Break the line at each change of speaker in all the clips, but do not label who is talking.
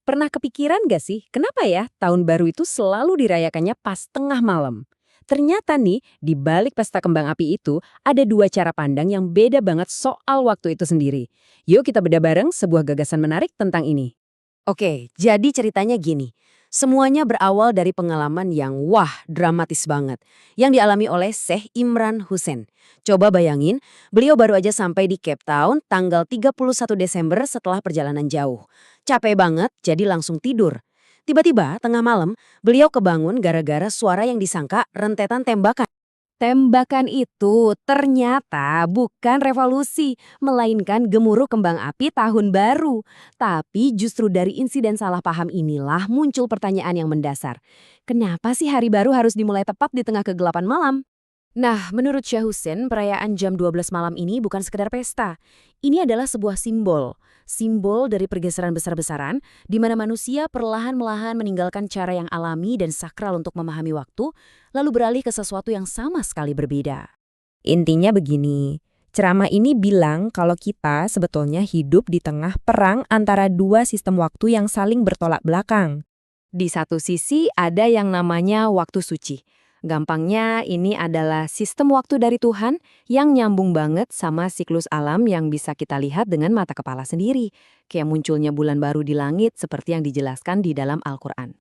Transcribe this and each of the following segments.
Pernah kepikiran gak sih, kenapa ya tahun baru itu selalu dirayakannya pas tengah malam? Ternyata nih, di balik pesta kembang api itu, ada dua cara pandang yang beda banget soal waktu itu sendiri. Yuk kita bedah bareng sebuah gagasan menarik tentang ini. Oke, jadi ceritanya gini. Semuanya berawal dari pengalaman yang dramatis banget. Yang dialami oleh Syekh Imran Hussein. Coba bayangin, beliau baru aja sampai di Cape Town tanggal 31 Desember setelah perjalanan jauh. Capek banget, jadi langsung tidur. Tiba-tiba, tengah malam, beliau kebangun gara-gara suara yang disangka rentetan tembakan. Tembakan itu ternyata bukan revolusi, melainkan gemuruh kembang api tahun baru. Tapi justru dari insiden salah paham inilah muncul pertanyaan yang mendasar. Kenapa sih hari baru harus dimulai tepat di tengah kegelapan malam? Nah, menurut Syekh Hussein, perayaan jam 12 malam ini bukan sekedar pesta. Ini adalah sebuah simbol. Simbol dari pergeseran besar-besaran, di mana manusia perlahan-lahan meninggalkan cara yang alami dan sakral untuk memahami waktu, lalu beralih ke sesuatu yang sama sekali berbeda. Intinya begini, ceramah ini bilang kalau kita sebetulnya hidup di tengah perang antara dua sistem waktu yang saling bertolak belakang. Di satu sisi ada yang namanya waktu suci. Gampangnya ini adalah sistem waktu dari Tuhan yang nyambung banget sama siklus alam yang bisa kita lihat dengan mata kepala sendiri. Kayak munculnya bulan baru di langit seperti yang dijelaskan di dalam Al-Quran.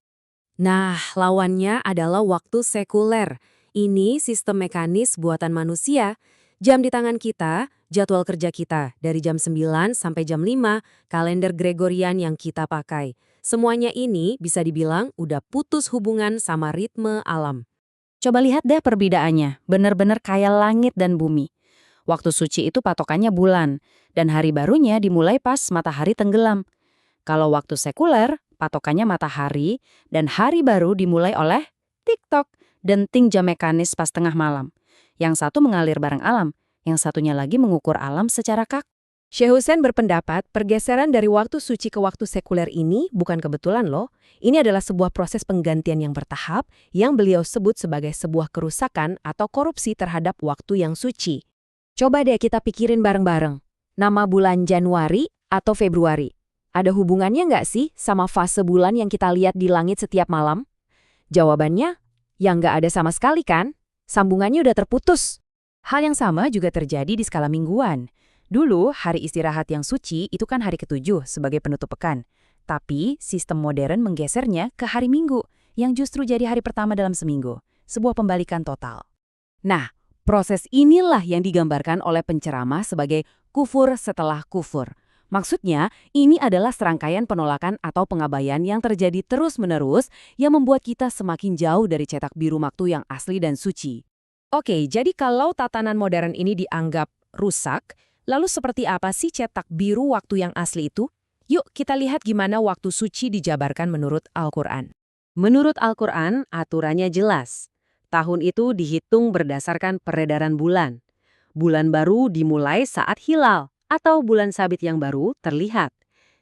Nah, lawannya adalah waktu sekuler. Ini sistem mekanis buatan manusia. Jam di tangan kita, jadwal kerja kita dari jam 9 sampai jam 5, kalender Gregorian yang kita pakai. Semuanya ini bisa dibilang udah putus hubungan sama ritme alam. Coba lihat deh perbedaannya, bener-bener kayak langit dan bumi. Waktu suci itu patokannya bulan, dan hari barunya dimulai pas matahari tenggelam. Kalau waktu sekuler, patokannya matahari, dan hari baru dimulai oleh TikTok, denting jam mekanis pas tengah malam. Yang satu mengalir bareng alam, yang satunya lagi mengukur alam secara kaku. Syekh Hussein berpendapat pergeseran dari waktu suci ke waktu sekuler ini bukan kebetulan loh. Ini adalah sebuah proses penggantian yang bertahap yang beliau sebut sebagai sebuah kerusakan atau korupsi terhadap waktu yang suci. Coba deh kita pikirin bareng-bareng. Nama bulan Januari atau Februari. Ada hubungannya nggak sih sama fase bulan yang kita lihat di langit setiap malam? Jawabannya, ya nggak ada sama sekali kan? Sambungannya udah terputus. Hal yang sama juga terjadi di skala mingguan. Dulu, hari istirahat yang suci itu kan hari ke-7 sebagai penutup pekan. Tapi, sistem modern menggesernya ke hari Minggu, yang justru jadi hari pertama dalam seminggu. Sebuah pembalikan total. Nah, proses inilah yang digambarkan oleh penceramah sebagai kufur setelah kufur. Maksudnya, ini adalah serangkaian penolakan atau pengabaian yang terjadi terus-menerus yang membuat kita semakin jauh dari cetak biru waktu yang asli dan suci. Oke, jadi kalau tatanan modern ini dianggap rusak, lalu seperti apa sih cetak biru waktu yang asli itu? Yuk kita lihat gimana waktu suci dijabarkan menurut Al-Quran. Menurut Al-Quran, aturannya jelas. Tahun itu dihitung berdasarkan peredaran bulan. Bulan baru dimulai saat hilal atau bulan sabit yang baru terlihat.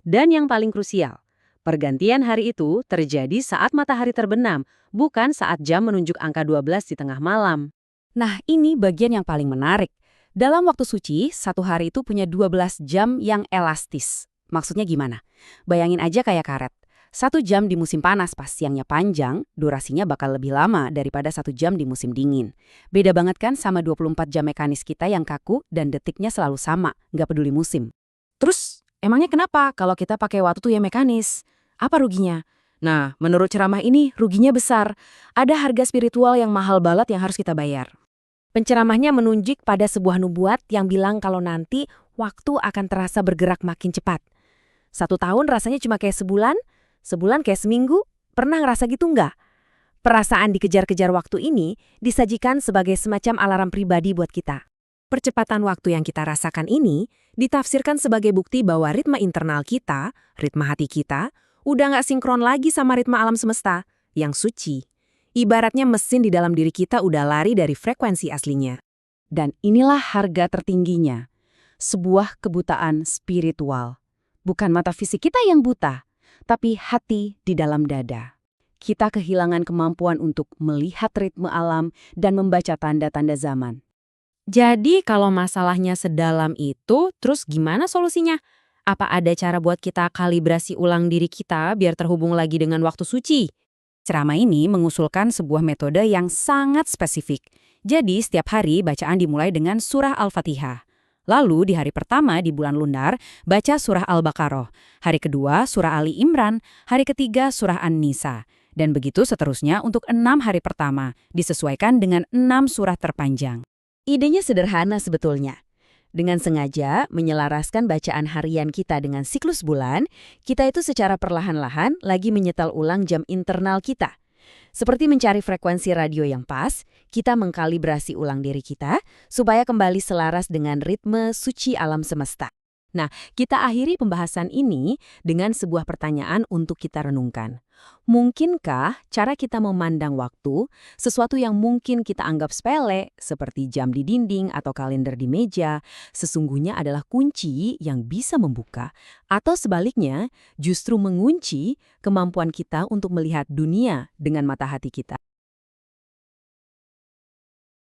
Dan yang paling krusial, pergantian hari itu terjadi saat matahari terbenam, bukan saat jam menunjuk angka 12 di tengah malam. Nah, ini bagian yang paling menarik. Dalam waktu suci, satu hari itu punya 12 jam yang elastis. Maksudnya gimana? Bayangin aja kayak karet. 1 jam di musim panas pas siangnya panjang, durasinya bakal lebih lama daripada 1 jam di musim dingin. Beda banget kan sama 24 jam mekanis kita yang kaku dan detiknya selalu sama, nggak peduli musim. Terus, emangnya kenapa kalau kita pakai waktu yang mekanis? Apa ruginya? Nah, menurut ceramah ini, ruginya besar. Ada harga spiritual yang mahal banget yang harus kita bayar. Penceramahnya menunjuk pada sebuah nubuat yang bilang kalau nanti waktu akan terasa bergerak makin cepat. 1 tahun rasanya cuma kayak sebulan, sebulan kayak seminggu. Pernah ngerasa gitu nggak? Perasaan dikejar-kejar waktu ini disajikan sebagai semacam alarm pribadi buat kita. Percepatan waktu yang kita rasakan ini ditafsirkan sebagai bukti bahwa ritme internal kita, ritme hati kita, udah nggak sinkron lagi sama ritme alam semesta, yang suci. Ibaratnya mesin di dalam diri kita udah lari dari frekuensi aslinya. Dan inilah harga tertingginya. Sebuah kebutaan spiritual. Bukan mata fisik kita yang buta, tapi hati di dalam dada. Kita kehilangan kemampuan untuk melihat ritme alam dan membaca tanda-tanda zaman. Jadi kalau masalahnya sedalam itu, terus gimana solusinya? Apa ada cara buat kita kalibrasi ulang diri kita biar terhubung lagi dengan waktu suci? Ceramah ini mengusulkan sebuah metode yang sangat spesifik. Jadi, setiap hari bacaan dimulai dengan surah Al-Fatihah. Lalu, di hari pertama di bulan lunar, baca surah Al-Baqarah. Hari kedua, surah Ali Imran. Hari ketiga, surah An-Nisa. Dan begitu seterusnya untuk 6 hari pertama, disesuaikan dengan 6 surah terpanjang. Idenya sederhana sebetulnya. Dengan sengaja menyelaraskan bacaan harian kita dengan siklus bulan, kita itu secara perlahan-lahan lagi menyetel ulang jam internal kita. Seperti mencari frekuensi radio yang pas, kita mengkalibrasi ulang diri kita supaya kembali selaras dengan ritme suci alam semesta. Nah, kita akhiri pembahasan ini dengan sebuah pertanyaan untuk kita renungkan. Mungkinkah cara kita memandang waktu, sesuatu yang mungkin kita anggap sepele, seperti jam di dinding atau kalender di meja, sesungguhnya adalah kunci yang bisa membuka, atau sebaliknya, justru mengunci kemampuan kita untuk melihat dunia dengan mata hati kita?